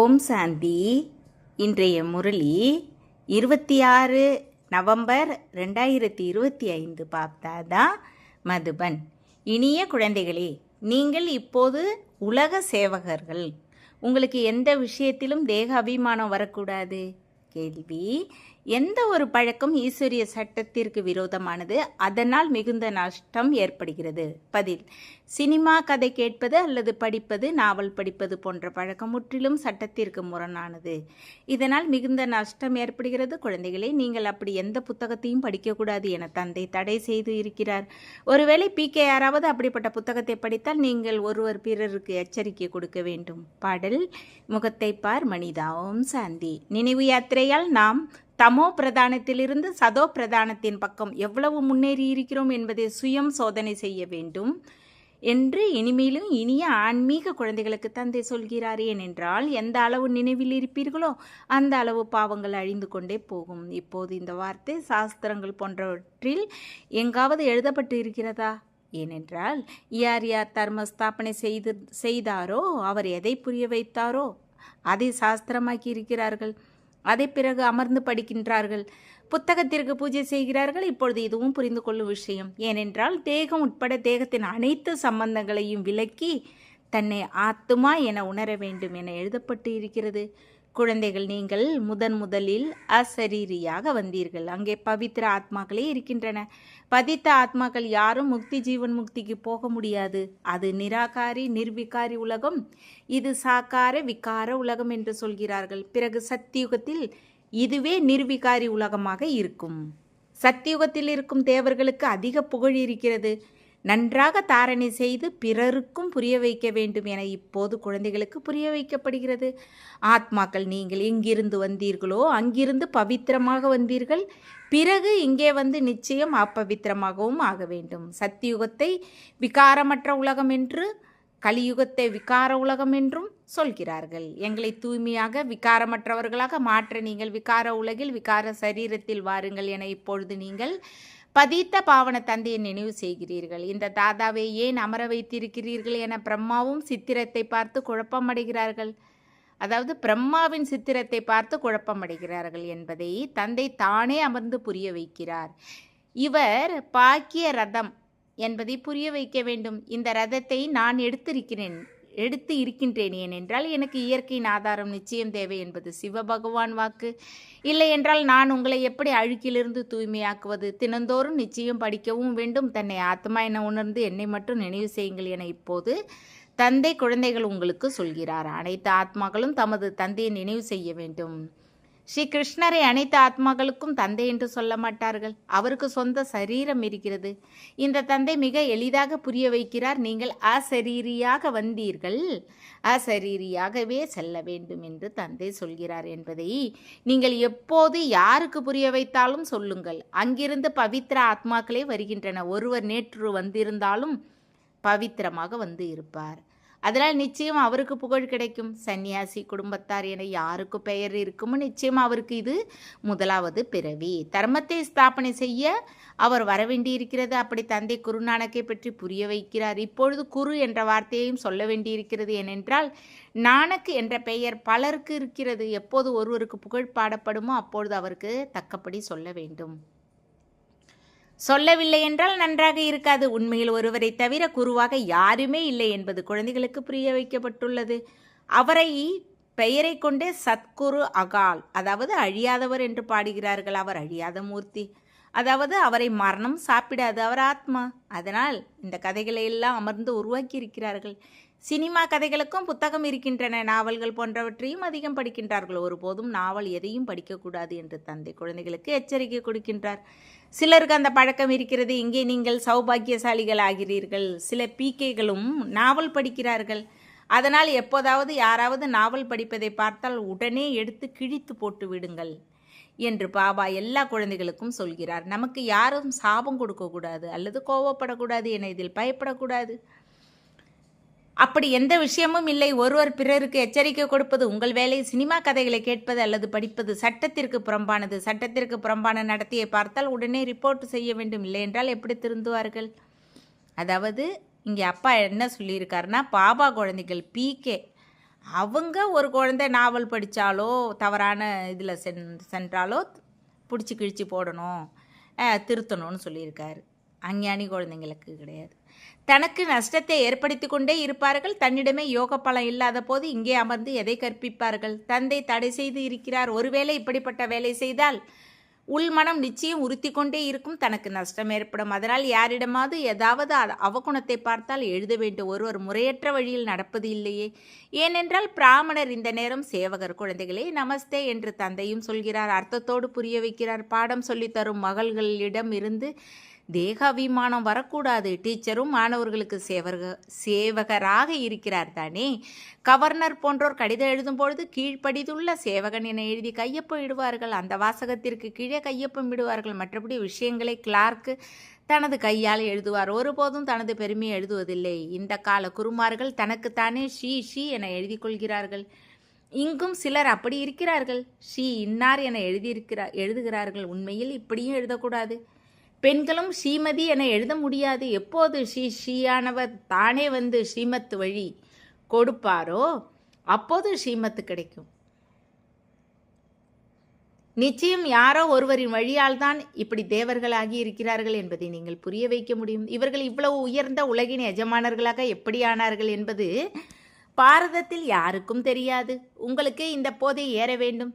ஓம் சாந்தி. இன்றைய முரளி 26 நவம்பர் 2025 பாப்தாதா மதுபன். இனிய குழந்தைகளே, நீங்கள் இப்போது உலக சேவகர்கள். உங்களுக்கு எந்த விஷயத்திலும் தேக அபிமானம் வரக்கூடாது. கேள்வி: எந்த ஒரு பழக்கம் ஈஸ்வரிய சட்டத்திற்கு விரோதமானது, அதனால் மிகுந்த நஷ்டம் ஏற்படுகிறது? பதில்: சினிமா கதை கேட்பது அல்லது படிப்பது, நாவல் படிப்பது போன்ற பழக்கம் முற்றிலும் சட்டத்திற்கு முரணானது. இதனால் மிகுந்த நஷ்டம் ஏற்படுகிறது. குழந்தைகளே, நீங்கள் அப்படி எந்த புத்தகத்தையும் படிக்கக்கூடாது என தந்தை தடை செய்து இருக்கிறார். ஒருவேளை பிகே யாராவது அப்படிப்பட்ட புத்தகத்தை படித்தால் நீங்கள் ஒருவர் பிறருக்கு எச்சரிக்கை கொடுக்க வேண்டும். பாடல்: முகத்தை பார் மனிதா. ஓம் சாந்தி. நினைவு யாத்திரையால் நாம் தமோ பிரதானத்திலிருந்து சதோ பிரதானத்தின் பக்கம் எவ்வளவு முன்னேறி இருக்கிறோம் என்பதை சுயம் சோதனை செய்ய வேண்டும் என்று இனிமேலும் இனிய ஆன்மீக குழந்தைகளுக்கு தந்தை சொல்கிறார். ஏனென்றால் எந்த அளவு நினைவில் இருப்பீர்களோ அந்த அளவு பாவங்கள் அழிந்து கொண்டே போகும். இப்போது இந்த வார்த்தை சாஸ்திரங்கள் போன்றவற்றில் எங்காவது எழுதப்பட்டு இருக்கிறதா? ஏனென்றால் யார் யார் தர்ம ஸ்தாபனை செய்தாரோ, அவர் எதை புரிய வைத்தாரோ அதை சாஸ்திரமாக்கி இருக்கிறார்கள். அதை பிறகு அமர்ந்து படிக்கின்றார்கள். புத்தகத்திற்கு பூஜை செய்கிறார்கள். இப்பொழுது இதுவும் புரிந்து கொள்ளும் விஷயம். ஏனென்றால் தேகம் உட்பட தேகத்தின் அனைத்து சம்பந்தங்களையும் விலக்கி தன்னை ஆத்துமா என உணர வேண்டும் என எழுதப்பட்டு இருக்கிறது. குழந்தைகள், நீங்கள் முதலில் அசரீரியாக வந்தீர்கள். அங்கே பவித்திர ஆத்மாக்களே இருக்கின்றன. பதித்த ஆத்மாக்கள் யாரும் முக்தி ஜீவன் முக்திக்கு போக முடியாது. அது நிராகாரி நிர்விகாரி உலகம். இது சாக்கார விகார உலகம் என்று சொல்கிறார்கள். பிறகு சத்தியுகத்தில் இதுவே நிர்விகாரி உலகமாக இருக்கும். சத்தியுகத்தில் இருக்கும் தேவர்களுக்கு அதிக புகழ் இருக்கிறது. நன்றாக தாரணை செய்து பிறருக்கும் புரிய வைக்க வேண்டும் என இப்போது குழந்தைகளுக்கு புரிய வைக்கப்படுகிறது. ஆத்மாக்கள், நீங்கள் எங்கிருந்து வந்தீர்களோ அங்கிருந்து பவித்திரமாக வந்தீர்கள். பிறகு இங்கே வந்து நிச்சயம் அப்பவித்திரமாகவும் ஆக வேண்டும். சத்தியுகத்தை விகாரமற்ற உலகம் என்று, கலியுகத்தை விகார உலகம் என்றும் சொல்கிறார்கள். எங்களை தூய்மையாக விகாரமற்றவர்களாக மாற்ற நீங்கள் விகார உலகில் விகார சரீரத்தில் வாருங்கள் என இப்பொழுது நீங்கள் பதித்த பாவன தந்தையை நினைவு செய்கிறீர்கள். இந்த தாதாவை ஏன் அமர வைத்திருக்கிறீர்கள் என பிரம்மாவும் சித்திரத்தை பார்த்து குழப்பமடைகிறார்கள். அதாவது பிரம்மாவின் சித்திரத்தை பார்த்து குழப்பமடைகிறார்கள் என்பதை தந்தை தானே அமர்ந்து புரிய வைக்கிறார். இவர் பாக்கிய ரதம் என்பதை புரிய வைக்க வேண்டும். இந்த ரதத்தை நான் எடுத்து இருக்கின்றேன். ஏனென்றால் எனக்கு இயற்கையின் ஆதாரம் நிச்சயம் தேவை என்பது சிவபகவான் வாக்கு. இல்லை என்றால் நான் உங்களை எப்படி அழுக்கிலிருந்து தூய்மையாக்குவது? தினந்தோறும் நிச்சயம் படிக்கவும் வேண்டும். தன்னை ஆத்மா என உணர்ந்து என்னை மட்டும் நினைவு செய்யுங்கள் என இப்போது தந்தை குழந்தைகள் உங்களுக்கு சொல்கிறார். அனைத்து ஆத்மாக்களும் தமது தந்தையை நினைவு செய்ய வேண்டும். ஸ்ரீ கிருஷ்ணரை அனைத்து ஆத்மாக்களுக்கும் தந்தை என்று சொல்ல மாட்டார்கள். அவருக்கு சொந்த சரீரம் இருக்கிறது. இந்த தந்தை மிக எளிதாக புரிய வைக்கிறார். நீங்கள் அசரீரியாக வந்தீர்கள், அசரீரியாகவே செல்ல வேண்டும் என்று தந்தை சொல்கிறார் என்பதை நீங்கள் எப்போது யாருக்கு புரிய வைத்தாலும் சொல்லுங்கள். அங்கிருந்து பவித்திர ஆத்மாக்களே வருகின்றன. ஒருவர் நேற்று வந்திருந்தாலும் பவித்திரமாக வந்து இருப்பார். அதனால் நிச்சயம் அவருக்கு புகழ் கிடைக்கும். சன்னியாசி குடும்பத்தார் என யாருக்கு பெயர் இருக்குமோ நிச்சயம் அவருக்கு இது முதலாவது பிறவி. தர்மத்தை ஸ்தாபனை செய்ய அவர் வரவேண்டியிருக்கிறது. அப்படி தந்தை குருநானக்கை பற்றி புரிய வைக்கிறார். இப்பொழுது குரு என்ற வார்த்தையையும் சொல்ல வேண்டியிருக்கிறது. ஏனென்றால் நானக் என்ற பெயர் பலருக்கு இருக்கிறது. எப்போது ஒருவருக்கு புகழ் பாடப்படுமோ அப்பொழுது அவருக்கு தக்கபடி சொல்ல வேண்டும். சொல்லவில்லை என்றால் நன்றாக இருக்காது. உண்மையில் ஒருவரை தவிர குருவாக யாருமே இல்லை என்பது குழந்தைகளுக்கு புரிய வைக்கப்பட்டுள்ளது. அவரை பெயரை கொண்டே சத்குரு அகால், அதாவது அழியாதவர் என்று பாடுகிறார்கள். அவர் அழியாத மூர்த்தி, அதாவது அவரை மரணம் சாப்பிடாது. அவர் ஆத்மா. அதனால் இந்த கதைகளை எல்லாம் அமர்ந்து உருவாக்கி இருக்கிறார்கள். சினிமா கதைகளுக்கும் புத்தகம் இருக்கின்றன. நாவல்கள் போன்றவற்றையும் அதிகம் படிக்கின்றார்கள். ஒருபோதும் நாவல் எதையும் படிக்கக்கூடாது என்று தந்தை குழந்தைகளுக்கு எச்சரிக்கை கொடுக்கின்றார். சிலருக்கு அந்த பழக்கம் இருக்கிறது. இங்கே நீங்கள் சௌபாகியசாலிகள் ஆகிறீர்கள். சில பிகேகளும் நாவல் படிக்கிறார்கள். அதனால் எப்போதாவது யாராவது நாவல் படிப்பதை பார்த்தால் உடனே எடுத்து கிழித்து போட்டு விடுங்கள் என்று பாபா எல்லா குழந்தைகளுக்கும் சொல்கிறார். நமக்கு யாரும் சாபம் கொடுக்கக்கூடாது அல்லது கோபப்படக்கூடாது என இதில் பயப்படக்கூடாது. அப்படி எந்த விஷயமும் இல்லை. ஒருவர் பிறருக்கு எச்சரிக்கை கொடுப்பது உங்கள் வேலை. சினிமா கதைகளை கேட்பது அல்லது படிப்பது சட்டத்திற்கு புறம்பானது. சட்டத்திற்கு புறம்பான நடத்தையை பார்த்தால் உடனே ரிப்போர்ட் செய்ய வேண்டும். இல்லை என்றால் எப்படி திருந்துவார்கள்? அதாவது இங்கே அப்பா என்ன சொல்லியிருக்காருன்னா, பாபா குழந்தைகள் பிகே அவங்க ஒரு குழந்தை நாவல் படித்தாலோ தவறான இதில் சென்றாலோ பிடிச்சி கிழிச்சு போடணும், திருத்தணும்னு சொல்லியிருக்காரு. அஞ்ஞானி குழந்தைங்களுக்கு கிடையாது. தனக்கு நஷ்டத்தை ஏற்படுத்தி கொண்டே இருப்பார்கள். தன்னிடமே யோக பலம் இல்லாத போது இங்கே அமர்ந்து எதை கற்பிப்பார்கள்? தந்தை தடை செய்து இருக்கிறார். ஒருவேளை இப்படிப்பட்ட வேலை செய்தால் உள்மனம் நிச்சயம் உறுத்தி கொண்டே இருக்கும், தனக்கு நஷ்டம் ஏற்படும். அதனால் யாரிடமாவது ஏதாவது அவகுணத்தை பார்த்தால் எழுத வேண்டும். ஒருவர் முறையற்ற வழியில் நடப்பது இல்லையே. ஏனென்றால் பிராமணர் இந்த நேரம் சேவகர். குழந்தைகளே நமஸ்தே என்று தந்தையும் சொல்கிறார், அர்த்தத்தோடு புரிய வைக்கிறார். பாடம் சொல்லித்தரும் மகள்களிடம் இருந்து தேக அபிமானம் வரக்கூடாது. டீச்சரும் மாணவர்களுக்கு சேவகராக இருக்கிறார் தானே. கவர்னர் போன்றோர் கடிதம் எழுதும் பொழுது கீழ்ப்படிதுள்ள சேவகன் என எழுதி கையொப்பம் இடுவார்கள். அந்த வாசகத்திற்கு கீழே கையொப்பம் இடுவார்கள். மற்றபடி விஷயங்களை கிளார்க்கு தனது கையால் எழுதுவார். ஒருபோதும் தனது பெருமையை எழுதுவதில்லை. இந்த கால குருமார்கள் தனக்குத்தானே ஷீ என எழுதி கொள்கிறார்கள். இங்கும் சிலர் அப்படி இருக்கிறார்கள். ஷீ இன்னார் என எழுதுகிறார்கள். உண்மையில் இப்படியும் எழுதக்கூடாது. பெண்களும் ஸ்ரீமதி என எழுத முடியாது. எப்போது ஷீயானவர் தானே வந்து ஸ்ரீமத் வழி கொடுப்பாரோ அப்போது ஸ்ரீமத்து கிடைக்கும். நிச்சயம் யாரோ ஒருவரின் வழியால் தான் இப்படி தேவர்களாகி இருக்கிறார்கள் என்பதை நீங்கள் புரிய வைக்க முடியும். இவர்கள் இவ்வளவு உயர்ந்த உலகின் எஜமானர்களாக எப்படி ஆனார்கள் என்பது பாரதத்தில் யாருக்கும் தெரியாது. உங்களுக்கு இந்த போதை ஏற வேண்டும்.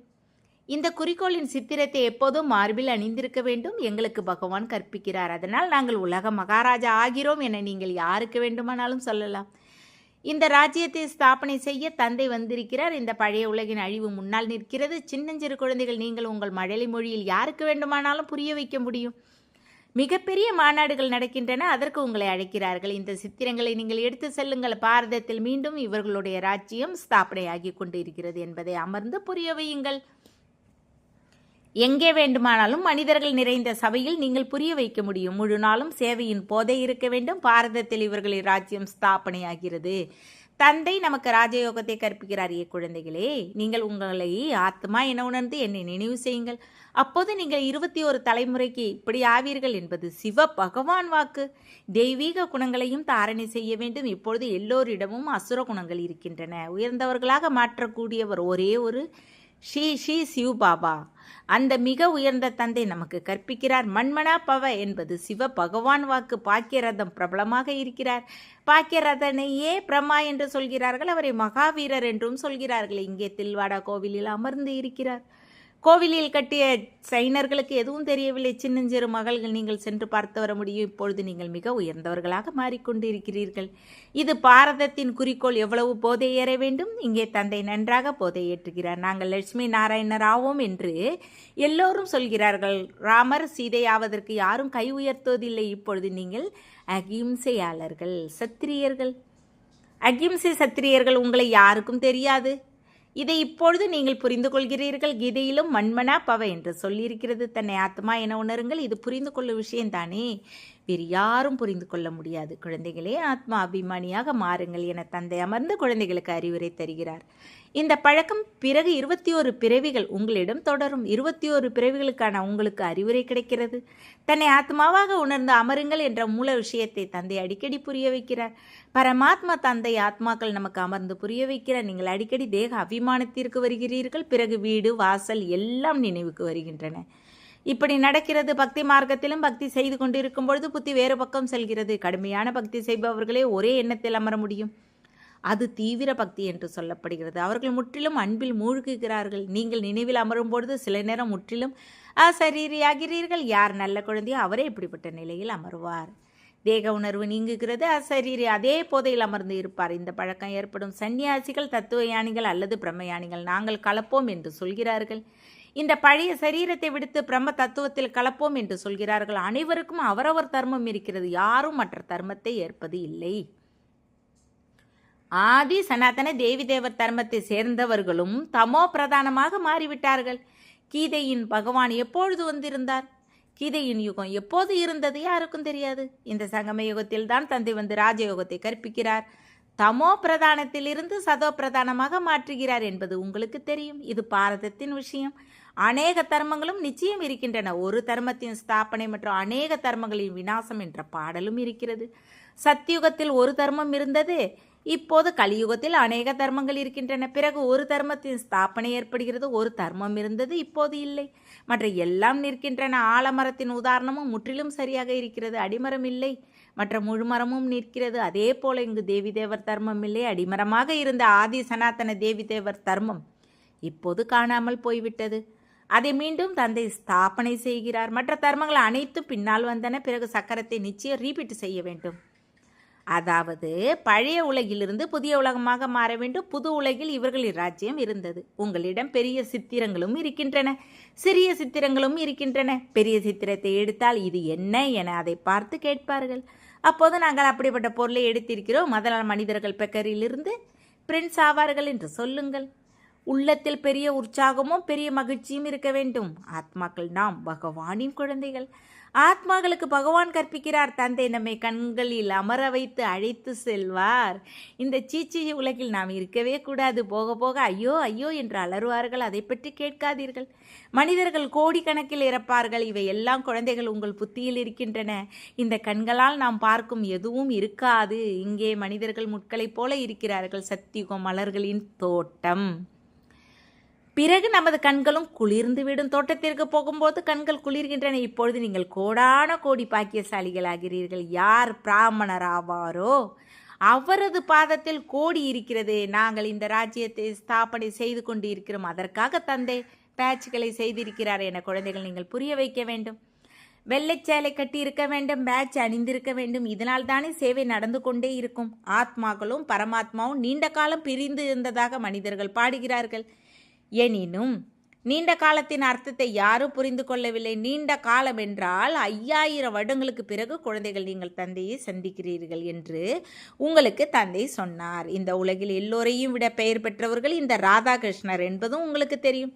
இந்த குறிக்கோளின் சித்திரத்தை எப்போதும் மார்பில் அணிந்திருக்க வேண்டும். எங்களுக்கு பகவான் கற்பிக்கிறார். அதனால் நாங்கள் உலக மகாராஜா ஆகிறோம் என நீங்கள் யாருக்கு வேண்டுமானாலும் சொல்லலாம். இந்த ராஜ்யத்தை ஸ்தாபனை செய்ய தந்தை வந்திருக்கிறார். இந்த பழைய உலகின் அழிவு முன்னால் நிற்கிறது. சின்னஞ்சிறு குழந்தைகள், நீங்கள் உங்கள் மழலை மொழியில் யாருக்கு வேண்டுமானாலும் புரிய வைக்க முடியும். மிகப்பெரிய மாநாடுகள் நடக்கின்றன, அதற்கு உங்களை அழைக்கிறார்கள். இந்த சித்திரங்களை நீங்கள் எடுத்து செல்லுங்கள். பாரதத்தில் மீண்டும் இவர்களுடைய ராஜ்யம் ஸ்தாபனையாகி கொண்டு இருக்கிறது என்பதை அமர்ந்து புரிய வையுங்கள். எங்கே வேண்டுமானாலும் மனிதர்கள் நிறைந்த சபையில் நீங்கள் புரிய வைக்க முடியும். முழு நாளும் சேவையின் போதை இருக்க வேண்டும். பாரதத்தில் இவர்களின் ராஜ்யம் ஸ்தாபனையாகிறது. தந்தை நமக்கு ராஜயோகத்தை கற்பிக்கிறார். குழந்தைகளே, நீங்கள் உங்களை ஆத்மா என உணர்ந்து என்னை நினைவு செய்யுங்கள். அப்போது நீங்கள் 21 தலைமுறைக்கு இப்படி ஆவீர்கள் என்பது சிவ பகவான் வாக்கு. தெய்வீக குணங்களையும் தாரணை செய்ய வேண்டும். இப்பொழுது எல்லோரிடமும் அசுர குணங்கள் இருக்கின்றன. உயர்ந்தவர்களாக மாற்றக்கூடியவர் ஒரே ஒரு ஸ்ரீ சிவ் பாபா. அந்த மிக உயர்ந்த தந்தை நமக்கு கற்பிக்கிறார். மன்மனா பவ என்பது சிவ பகவான் வாக்கு. பாக்கியரதம் பிரபலமாக இருக்கிறார். பாக்கியரதனையே பிரம்மா என்று சொல்கிறார்கள். அவரை மகாவீரர் என்றும் சொல்கிறார்கள். இங்கே தில்வாடா கோவிலில் அமர்ந்து இருக்கிறார். கோவிலில் கட்டிய சைனர்களுக்கு எதுவும் தெரியவில்லை. சின்னஞ்சிறு மகள்கள், நீங்கள் சென்று பார்த்து வர முடியும். இப்பொழுது நீங்கள் மிக உயர்ந்தவர்களாக மாறிக்கொண்டு இருக்கிறீர்கள். இது பாரதத்தின் குறிக்கோள். எவ்வளவு போதை ஏற வேண்டும். இங்கே தந்தை நன்றாக போதை ஏற்றுகிறார். நாங்கள் லட்சுமி நாராயணர் ஆவோம் என்று எல்லோரும் சொல்கிறார்கள். ராமர் சீதையாவதற்கு யாரும் கை உயர்த்துவதில்லை. இப்பொழுது நீங்கள் அகிம்சையாளர்கள், சத்திரியர்கள். அகிம்சை சத்திரியர்கள் உங்களை யாருக்கும் தெரியாது. இதை இப்பொழுது நீங்கள் புரிந்து கொள்கிறீர்கள். கீதையிலும் மன்மனா பவ என்று சொல்லியிருக்கிறது. தன்னை ஆத்மா என உணருங்கள். இது புரிந்து கொள்ளும் விஷயம்தானே, வேறு யாரும் புரிந்து கொள்ள முடியாது. குழந்தைகளே, ஆத்மா அபிமானியாக மாறுங்கள் என தந்தை அமர்ந்து குழந்தைகளுக்கு அறிவுரை தருகிறார். இந்த பழக்கம் பிறகு 21 பிறவிகள் உங்களிடம் தொடரும். 21 பிறவிகளுக்கான உங்களுக்கு அறிவுரை கிடைக்கிறது. தன்னை ஆத்மாவாக உணர்ந்து அமருங்கள் என்ற மூல விஷயத்தை தந்தை அடிக்கடி புரிய வைக்கிறார். பரமாத்மா தந்தை ஆத்மாக்கள் நமக்கு அமர்ந்து புரிய வைக்கிறார். நீங்கள் அடிக்கடி தேக அபிமானத்திற்கு வருகிறீர்கள். பிறகு வீடு வாசல் எல்லாம் நினைவுக்கு வருகின்றன. இப்படி நடக்கிறது. பக்தி மார்க்கத்திலும் பக்தி செய்து கொண்டிருக்கும் பொழுது புத்தி வேறு பக்கம் செல்கிறது. கடுமையான பக்தி செய்பவர்களே ஒரே எண்ணத்தில் அமர முடியும். அது தீவிர பக்தி என்று சொல்லப்படுகிறது. அவர்கள் முற்றிலும் அன்பில் மூழ்குகிறார்கள். நீங்கள் நினைவில் அமரும் பொழுது சில நேரம் முற்றிலும் அசரீரியாகிறீர்கள். யார் நல்ல குழந்தையோ அவரே இப்படிப்பட்ட நிலையில் அமருவார். தேக உணர்வு நீங்குகிறது. அசரீரி அதே போதையில் அமர்ந்து இருப்பார். இந்த பழக்கம் ஏற்படும் சன்னியாசிகள், தத்துவ யானிகள் அல்லது பிரம்மயானிகள் நாங்கள் கலப்போம் என்று சொல்கிறார்கள். இந்த பழைய சரீரத்தை விடுத்து பிரம்ம தத்துவத்தில் கலப்போம் என்று சொல்கிறார்கள். அனைவருக்கும் அவரவர் தர்மம் இருக்கிறது. யாரும் மற்ற தர்மத்தை ஏற்பது இல்லை. ஆதி சனாதன தேவி தேவர் தர்மத்தை சேர்ந்தவர்களும் தமோ பிரதானமாக மாறிவிட்டார்கள். கீதையின் பகவான் எப்பொழுது வந்திருந்தார்? கீதையின் யுகம் எப்போது இருந்தது? யாருக்கும் தெரியாது. இந்த சங்கம யுகத்தில் தான் தந்தை வந்து ராஜயோகத்தை கற்பிக்கிறார். தமோ பிரதானத்திலிருந்து சதோ பிரதானமாக மாற்றுகிறார் என்பது உங்களுக்கு தெரியும். இது பாரதத்தின் விஷயம். அநேக தர்மங்களும் நிச்சயம் இருக்கின்றன. ஒரு தர்மத்தின் ஸ்தாபனை மற்றும் அநேக தர்மங்களின் விநாசம் என்ற பாடலும் இருக்கிறது. சத்தியுகத்தில் ஒரு தர்மம் இருந்தது. இப்போது கலியுகத்தில் அநேக தர்மங்கள் இருக்கின்றன. பிறகு ஒரு தர்மத்தின் ஸ்தாபனை ஏற்படுகிறது. ஒரு தர்மம் இருந்தது, இப்போது இல்லை. மற்ற எல்லாம் நிற்கின்றன. ஆலமரத்தின் உதாரணமும் முற்றிலும் சரியாக இருக்கிறது. அடிமரம் இல்லை, மற்ற முழுமரமும் நிற்கிறது. அதே போல இங்கு தேவி தேவர் தர்மம் இல்லை. அடிமரமாக இருந்த ஆதி சனாதன தேவி தேவர் தர்மம் இப்போது காணாமல் போய்விட்டது. அதை மீண்டும் தந்தை ஸ்தாபனை செய்கிறார். மற்ற தர்மங்கள் அனைத்தும் பின்னால் வந்தன. பிறகு சக்கரத்தை நிச்சயம் ரீபீட் செய்ய வேண்டும். அதாவது பழைய உலகிலிருந்து புதிய உலகமாக மாற வேண்டும். புது உலகில் இவர்களின் ராஜ்யம் இருந்தது. உங்களிடம் பெரிய சித்திரங்களும் இருக்கின்றன, சிறிய சித்திரங்களும் இருக்கின்றன. பெரிய சித்திரத்தை எடுத்தால் இது என்ன என அதை பார்த்து கேட்பார்கள். அப்போது நாங்கள் அப்படிப்பட்ட பொருளை எடுத்திருக்கிறோம், அதனால் மனிதர்கள் பெக்கரிலிருந்து பிரின்ஸ் ஆவார்கள் என்று சொல்லுங்கள். உள்ளத்தில் பெரிய உற்சாகமும் பெரிய மகிழ்ச்சியும் இருக்க வேண்டும். ஆத்மாக்கள் நாம் பகவானின் குழந்தைகள். ஆத்மாக்களுக்கு பகவான் கற்பிக்கிறார். தந்தை நம்மை கண்களில் அமர வைத்து அழைத்து செல்வார். இந்த சீச்சி உலகில் நாம் இருக்கவே கூடாது. போக போக ஐயோ ஐயோ என்று அலறுவார்கள். அதை பற்றி கேட்காதீர்கள். மனிதர்கள் கோடிக்கணக்கில் இறப்பார்கள். இவை எல்லாம் குழந்தைகள் உங்கள் புத்தியில் இருக்கின்றன. இந்த கண்களால் நாம் பார்க்கும் எதுவும் இருக்காது. இங்கே மனிதர்கள் முட்களைப் போல இருக்கிறார்கள். சத்தியுகம் மலர்களின் தோட்டம். பிறகு நமது கண்களும் குளிர்ந்துவிடும். தோட்டத்திற்கு போகும்போது கண்கள் குளிர்கின்றன. இப்பொழுது நீங்கள் கோடான கோடி பாக்கியசாலிகளாகிறீர்கள். யார் பிராமணர் ஆவாரோ அவரது பாதத்தில் கோடி இருக்கிறது. நாங்கள் இந்த ராஜ்யத்தை ஸ்தாபனை செய்து கொண்டு இருக்கிறோம். அதற்காக தந்தை பேட்ச்களை செய்திருக்கிறார் என குழந்தைகள் நீங்கள் புரிய வைக்க வேண்டும். வெள்ளைச்சேலை கட்டி இருக்க வேண்டும், பேட்ச் அணிந்திருக்க வேண்டும். இதனால் தானே சேவை நடந்து கொண்டே இருக்கும். ஆத்மாக்களும் பரமாத்மாவும் நீண்ட காலம் பிரிந்து இருந்ததாக மனிதர்கள் பாடுகிறார்கள். எனினும் நீண்ட காலத்தின் அர்த்தத்தை யாரும் புரிந்து கொள்ளவில்லை. நீண்ட காலம் என்றால் 5000 வருடங்களுக்கு பிறகு குழந்தைகள் நீங்கள் தந்தையை சந்திக்கிறீர்கள் என்று உங்களுக்கு தந்தை சொன்னார். இந்த உலகில் எல்லோரையும் விட பெயர் பெற்றவர்கள் இந்த ராதாகிருஷ்ணர் என்பதும் உங்களுக்கு தெரியும்.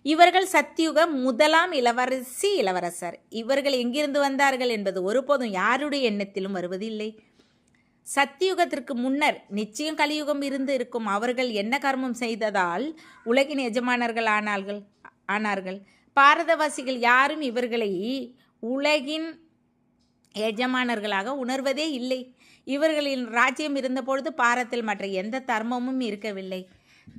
இவர்கள் சத்தியுக முதலாம் இளவரசர். இவர்கள் எங்கிருந்து வந்தார்கள் என்பது ஒருபோதும் யாருடைய எண்ணத்திலும் வருவதில்லை. சத்தியுகத்திற்கு முன்னர் நிச்சயம் கலியுகம் இருந்து இருக்கும். அவர்கள் என்ன கர்மம் செய்ததால் உலகின் எஜமானர்கள் ஆனார்கள். பாரதவாசிகள் யாரும் இவர்களை உலகின் எஜமானர்களாக உணர்வதே இல்லை. இவர்களின் ராஜ்யம் இருந்தபொழுது பாரத்தில் மற்ற எந்த தர்மமும் இருக்கவில்லை.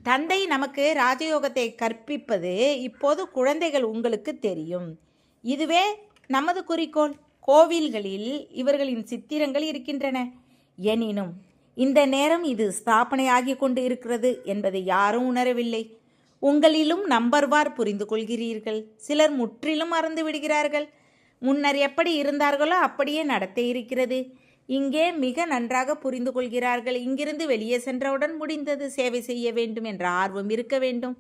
தந்தை நமக்கு ராஜயோகத்தை கற்பிப்பது இப்போது குழந்தைகள் உங்களுக்கு தெரியும். இதுவே நமது குறிக்கோள். கோவில்களில் இவர்களின் சித்திரங்கள் இருக்கின்றன. எனினும் இந்த நேரம் இது ஸ்தாபனையாகி கொண்டு இருக்கிறது என்பதை யாரும் உணரவில்லை. உங்களிலும் நம்பர்வார் புரிந்து கொள்கிறீர்கள். சிலர் முற்றிலும் மறந்து விடுகிறார்கள். முன்னர் எப்படி இருந்தார்களோ அப்படியே நடத்த இருக்கிறது. இங்கே மிக நன்றாக புரிந்து கொள்கிறார்கள். இங்கிருந்து வெளியே சென்றவுடன் முடிந்தது. சேவை செய்ய வேண்டும் என்ற ஆர்வம் இருக்க வேண்டும்.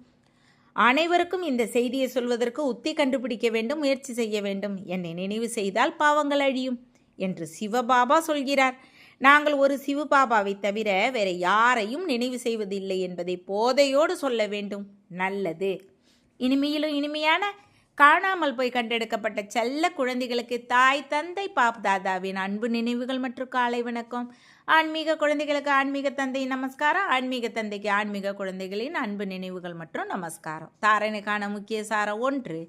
அனைவருக்கும் இந்த செய்தியை சொல்வதற்கு உத்தி கண்டுபிடிக்க வேண்டும், முயற்சி செய்ய வேண்டும். என்னை நினைவு செய்தால் பாவங்கள் அழியும் என்று சிவபாபா சொல்கிறார். நாங்கள் ஒரு சிவபாபாவை தவிர வேறு யாரையும் நினைவு செய்வதில்லை என்பதை போதையோடு சொல்ல வேண்டும். நல்லது. இனிமையிலும் இனிமையான காணாமல் போய் கண்டெடுக்கப்பட்ட செல்ல குழந்தைகளுக்கு தாய் தந்தை பாப் தாதாவின் அன்பு நினைவுகள் மற்றும் காலை வணக்கம். ஆன்மீக குழந்தைகளுக்கு ஆன்மீக தந்தை நமஸ்காரம். ஆன்மீக தந்தைக்கு ஆன்மீக குழந்தைகளின் அன்பு நினைவுகள் மற்றும் நமஸ்காரம். தாரணைக்கான முக்கிய சாரம் 1.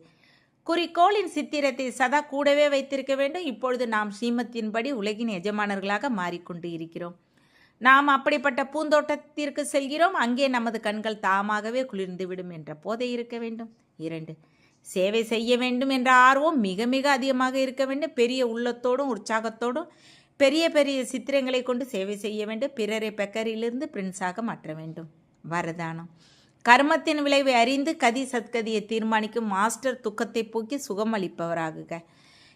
குறிக்கோளின் சித்திரத்தை சதா கூடவே வைத்திருக்க வேண்டும். இப்பொழுது நாம் ஸ்ரீமத்தின்படி உலகின் எஜமானர்களாக மாறிக்கொண்டு இருக்கிறோம். நாம் அப்படிப்பட்ட பூந்தோட்டத்திற்கு செல்கிறோம். அங்கே நமது கண்கள் தாமாகவே குளிர்ந்துவிடும் என்ற போதை இருக்க வேண்டும். 2. சேவை செய்ய வேண்டும் என்ற ஆர்வம் மிக மிக அதிகமாக இருக்க வேண்டும். பெரிய உள்ளத்தோடும் உற்சாகத்தோடும் பெரிய பெரிய சித்திரங்களை கொண்டு சேவை செய்ய வேண்டும். பிறரை பெக்கரிலிருந்து பிரின்ஸாக மாற்ற வேண்டும். வரதானம். கர்மத்தின் விளைவை அறிந்து கதி சத்கதியை தீர்மானிக்கும் மாஸ்டர் துக்கத்தை போக்கி சுகம் அளிப்பவராகுக.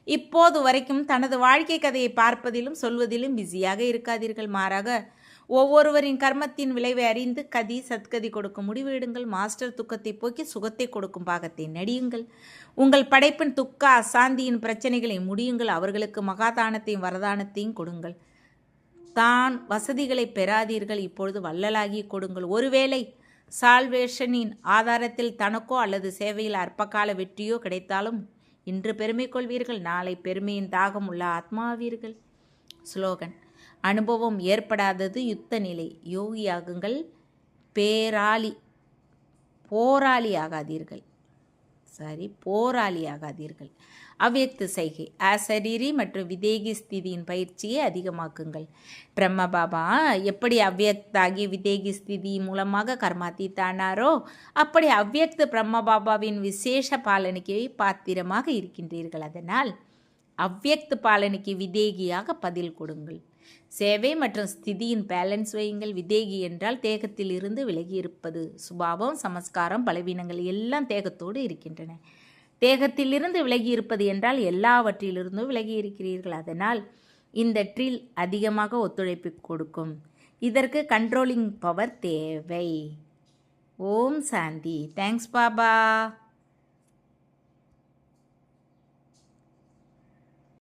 இப்போது வரைக்கும் தனது வாழ்க்கை கதையை பார்ப்பதிலும் சொல்வதிலும் பிஸியாக இருக்காதீர்கள். மாறாக ஒவ்வொருவரின் கர்மத்தின் விளைவை அறிந்து கதி சத்கதி கொடுக்கும் முடிவு எடுங்கள். மாஸ்டர் துக்கத்தை போக்கி சுகத்தை கொடுக்கும் பாகத்தை நடியுங்கள். உங்கள் படைப்பின் துக்க அசாந்தியின் பிரச்சனைகளை முடியுங்கள். அவர்களுக்கு மகாதானத்தையும் வரதானத்தையும் கொடுங்கள். தான் வசதிகளை பெறாதீர்கள். இப்பொழுது வள்ளலாகி கொடுங்கள். ஒருவேளை சால்வேஷனின் ஆதாரத்தில் தனக்கோ அல்லது சேவையில் அற்பகால வெற்றியோ கிடைத்தாலும் இன்று பெருமை கொள்வீர்கள். நாளை பெருமையின் தாகம் உள்ள ஆத்மாவீர்கள். ஸ்லோகன். அனுபவம் ஏற்படாதது யுத்த நிலை. யோகியாகுங்கள், போராளி ஆகாதீர்கள். போராளியாகாதீர்கள். அவ்யக்த சைகை அசரீரி மற்றும் விதேகி ஸ்திதியின் பயிற்சியை அதிகமாக்குங்கள். பிரம்ம பாபா எப்படி அவ்யக்தாகி விதேகி ஸ்திதி மூலமாக கர்மாத்தீத்தானாரோ அப்படி அவ்யக்த பிரம்ம பாபாவின் விசேஷ பாலனைக்கு பாத்திரமாக இருக்கின்றீர்கள். அதனால் அவ்யக்த பாலனைக்கு விதேகியாக பதில் கொடுங்கள். சேவை மற்றும் ஸ்திதியின் பேலன்ஸ் வையுங்கள். விதேகி என்றால் தேகத்தில் இருந்து விலகி இருப்பது. சுபாவம், சமஸ்காரம், பலவீனங்கள் எல்லாம் தேகத்தோடு இருக்கின்றன. தேகத்திலிருந்து விலகி இருப்பது என்றால் எல்லாவற்றிலிருந்தும் விலகி இருக்கிறீர்கள். அதனால் இந்த ட்ரில் அதிகமாக ஒத்துழைப்பு கொடுக்கும். இதற்கு கண்ட்ரோலிங் பவர் தேவை. ஓம் சாந்தி. தேங்க்ஸ் பாபா.